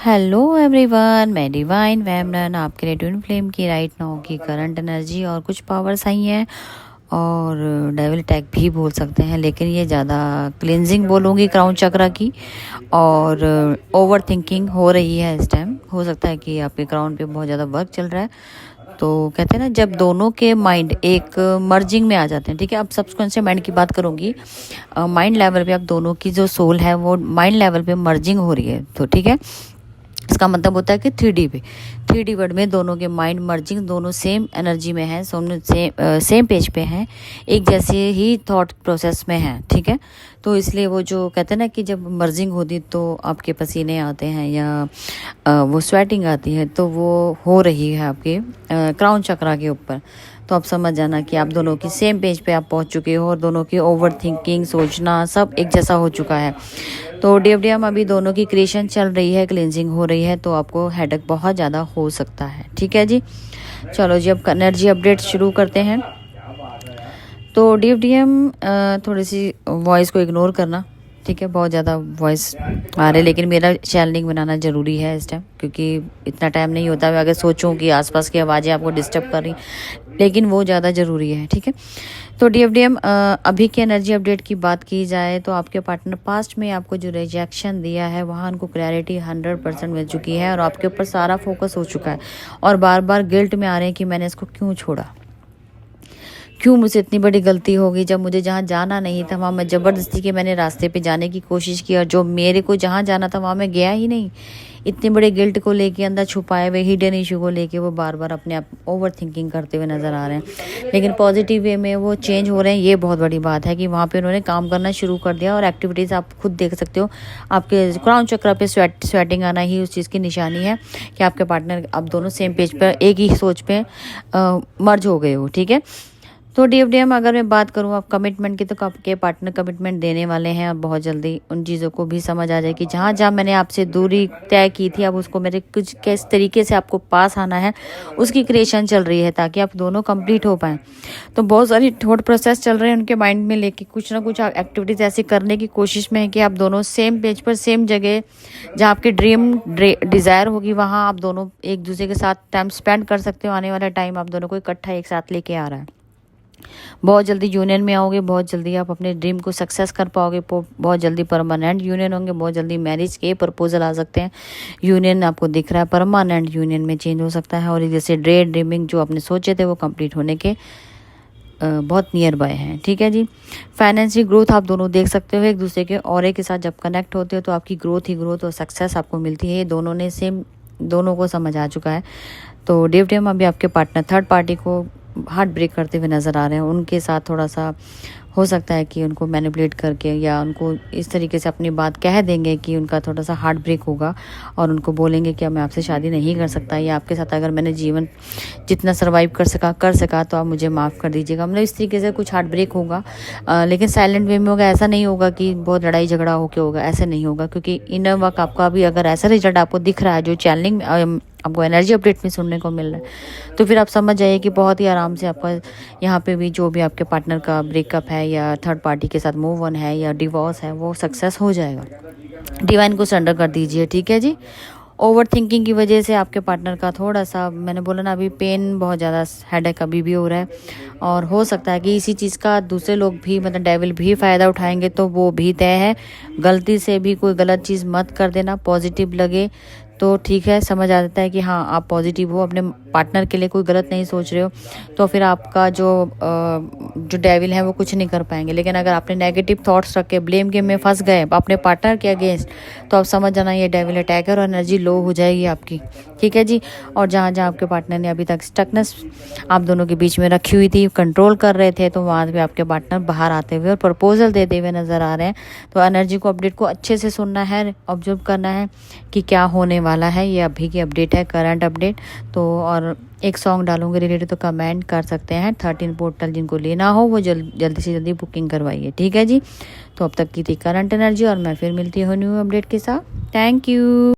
Hello everyone, मैं divine वैमनन आपके लिए ट्विन फ्लेम की राइट नाउ की करंट एनर्जी और कुछ पावर्स आई हैं और डेविल अटैक भी बोल सकते हैं, लेकिन ये ज़्यादा क्लिनजिंग बोलूँगी क्राउन चक्रा की। और ओवर थिंकिंग हो रही है इस टाइम। हो सकता है कि आपके क्राउन पे बहुत ज़्यादा वर्क चल रहा है। तो कहते हैं ना, जब दोनों के माइंड एक मर्जिंग में आ जाते हैं, ठीक है। अब सबकॉन्शियस माइंड की बात करूँगी। माइंड लेवल पे अब दोनों की जो सोल है वो माइंड लेवल पे मर्जिंग हो रही है, तो ठीक है। इसका मतलब होता है कि 3D पे 3D वर्ड में दोनों के माइंड मर्जिंग, दोनों सेम एनर्जी में हैं, सेम पेज पे हैं, एक जैसे ही थॉट प्रोसेस में हैं, ठीक है। तो इसलिए वो जो कहते हैं ना कि जब मर्जिंग होती तो आपके पसीने आते हैं या वो स्वेटिंग आती है, तो वो हो रही है आपके क्राउन चक्रा के ऊपर। तो आप समझ जाना कि आप दोनों की सेम पेज पे आप पहुंच चुके हो और दोनों की ओवर थिंकिंग, सोचना सब एक जैसा हो चुका है। तो DFDM अभी दोनों की क्रिएशन चल रही है, क्लिनजिंग हो रही है, तो आपको हेडेक बहुत ज़्यादा हो सकता है, ठीक है जी। चलो जी, अब एनर्जी अपडेट शुरू करते हैं। तो DFDM थोड़ी सी वॉइस को इग्नोर करना, ठीक है। बहुत ज़्यादा वॉइस आ रहे, लेकिन मेरा चैनलिंग बनाना ज़रूरी है इस टाइम, क्योंकि इतना टाइम नहीं होता है अगर सोचूं कि आसपास की आवाज़ें आपको डिस्टर्ब कर रही, लेकिन वो ज़्यादा ज़रूरी है, ठीक है। तो DFDM अभी की एनर्जी अपडेट की बात की जाए तो आपके पार्टनर पास्ट में आपको जो रिजेक्शन दिया है वहाँ उनको क्लैरिटी 100% मिल चुकी है और आपके ऊपर सारा फोकस हो चुका है और बार बार गिल्ट में आ रहे हैं कि मैंने इसको क्यों छोड़ा, क्यों मुझसे इतनी बड़ी गलती हो गई। जब मुझे जहाँ जाना नहीं था वहाँ मैं ज़बरदस्ती के मैंने रास्ते पे जाने की कोशिश की और जो मेरे को जहाँ जाना था वहाँ मैं गया ही नहीं। इतने बड़े गिल्ट को लेके, अंदर छुपाए हुए हिडन इशू को लेके वो बार बार अपने आप ओवर थिंकिंग करते हुए नज़र आ रहे हैं, लेकिन पॉजिटिव वे में वो चेंज हो रहे हैं। ये बहुत बड़ी बात है कि वहाँ पे उन्होंने काम करना शुरू कर दिया और एक्टिविटीज़ आप खुद देख सकते हो। आपके क्राउन चक्रा पे स्वेटिंग आना ही उस चीज़ की निशानी है कि आपके पार्टनर आप दोनों सेम पेज पर एक ही सोच पे मर्ज हो गए हो, ठीक है। तो DFDM अगर मैं बात करूँ आप कमिटमेंट की, तो आपके पार्टनर कमिटमेंट देने वाले हैं और बहुत जल्दी उन चीज़ों को भी समझ आ जाए कि जहाँ जहाँ मैंने आपसे दूरी तय की थी, अब उसको मेरे कुछ किस तरीके से आपको पास आना है उसकी क्रिएशन चल रही है ताकि आप दोनों कंप्लीट हो पाएँ। तो बहुत सारी थॉट प्रोसेस चल रहे हैं उनके माइंड में लेके, कुछ ना कुछ एक्टिविटीज़ ऐसी करने की कोशिश में है कि आप दोनों सेम पेज पर, सेम जगह जहाँ आपकी ड्रीम डिज़ायर होगी वहाँ आप दोनों एक दूसरे के साथ टाइम स्पेंड कर सकते हो। आने वाला टाइम आप दोनों को इकट्ठा एक साथ लेके आ रहा है। बहुत जल्दी यूनियन में आओगे, बहुत जल्दी आप अपने ड्रीम को सक्सेस कर पाओगे, बहुत जल्दी परमानेंट यूनियन होंगे, बहुत जल्दी मैरिज के प्रपोजल आ सकते हैं। यूनियन आपको दिख रहा है परमानेंट यूनियन में चेंज हो सकता है और जैसे ड्रीमिंग जो आपने सोचे थे वो कंप्लीट होने के बहुत नियर बाय हैं, ठीक है जी। फाइनेंशियल ग्रोथ आप दोनों देख सकते हो एक दूसरे के ऑरे के साथ जब कनेक्ट होते हो तो आपकी ग्रोथ ही ग्रोथ और सक्सेस आपको मिलती है। ये दोनों ने सेम, दोनों को समझ आ चुका है। तो DFDM अभी आपके पार्टनर थर्ड पार्टी को हार्ट ब्रेक करते हुए नज़र आ रहे हैं। उनके साथ थोड़ा सा हो सकता है कि उनको मैनिपुलेट करके या उनको इस तरीके से अपनी बात कह देंगे कि उनका थोड़ा सा हार्ट ब्रेक होगा और उनको बोलेंगे कि अब मैं आपसे शादी नहीं कर सकता, या आपके साथ अगर मैंने जीवन जितना सर्वाइव कर सका तो आप मुझे माफ़ कर दीजिएगा। मतलब इस तरीके से कुछ हार्ट ब्रेक होगा, लेकिन साइलेंट वे में होगा। ऐसा नहीं होगा कि बहुत लड़ाई झगड़ा होकर होगा, ऐसे नहीं होगा, क्योंकि इनर वर्क आपका भी अगर ऐसा रिजल्ट आपको दिख रहा है जो चैनलिंग आपको एनर्जी अपडेट में सुनने को मिल रहा है, तो फिर आप समझ जाइए कि बहुत ही आराम से आपका यहाँ पे भी जो भी आपके पार्टनर का ब्रेकअप है या थर्ड पार्टी के साथ मूव ऑन है या डिवोर्स है वो सक्सेस हो जाएगा। डिवाइन को सरेंडर कर दीजिए, ठीक है जी। ओवर थिंकिंग की वजह से आपके पार्टनर का थोड़ा सा, मैंने बोला ना, अभी पेन बहुत ज़्यादा, हेडेक अभी भी हो रहा है और हो सकता है कि इसी चीज़ का दूसरे लोग भी, मतलब डेविल भी फ़ायदा उठाएंगे, तो वो भी तय है। गलती से भी कोई गलत चीज़ मत कर देना, पॉजिटिव लगे तो ठीक है, समझ आ जाता है कि हाँ आप पॉजिटिव हो, अपने पार्टनर के लिए कोई गलत नहीं सोच रहे हो, तो फिर आपका जो डेविल है वो कुछ नहीं कर पाएंगे। लेकिन अगर आपने नेगेटिव थॉट्स रख के ब्लेम गेम में फंस गए अपने पार्टनर के अगेंस्ट, तो आप समझ जाना ये डेविल अटैक है और एनर्जी लो हो जाएगी आपकी, ठीक है जी। और जहाँ जहाँ आपके पार्टनर ने अभी तक स्टकनेस आप दोनों के बीच में रखी हुई थी, कंट्रोल कर रहे थे, तो वहाँ पे आपके पार्टनर बाहर आते हुए और प्रपोजल देते हुए नज़र आ रहे हैं। तो एनर्जी को, अपडेट को अच्छे से सुनना है, ऑब्जर्व करना है कि क्या होने वाला है। ये अभी की अपडेट है, करंट अपडेट। तो और एक सॉन्ग डालूंगे रिलेटेड, तो कमेंट कर सकते हैं। 13 पोर्टल जिनको लेना हो वो जल्दी से जल्दी बुकिंग करवाइए, ठीक है जी। तो अब तक की थी करंट एनर्जी और मैं फिर मिलती हूँ न्यू अपडेट के साथ। Thank you.